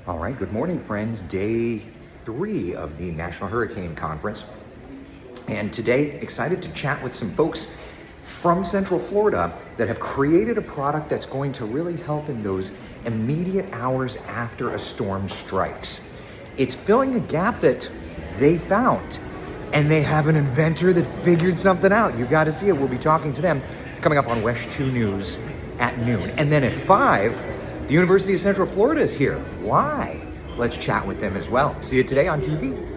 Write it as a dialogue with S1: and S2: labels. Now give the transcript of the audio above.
S1: All right, good morning, friends. Day 3 of the National Hurricane Conference. And today, excited to chat with some folks from Central Florida that have created a product that's going to really help in those immediate hours after a storm strikes. It's filling a gap that they found, and they have an inventor that figured something out. You got to see it. We'll be talking to them coming up on WESH 2 News at noon. And then at 5, the University of Central Florida is here. Why? Let's chat with them as well. See you today on TV.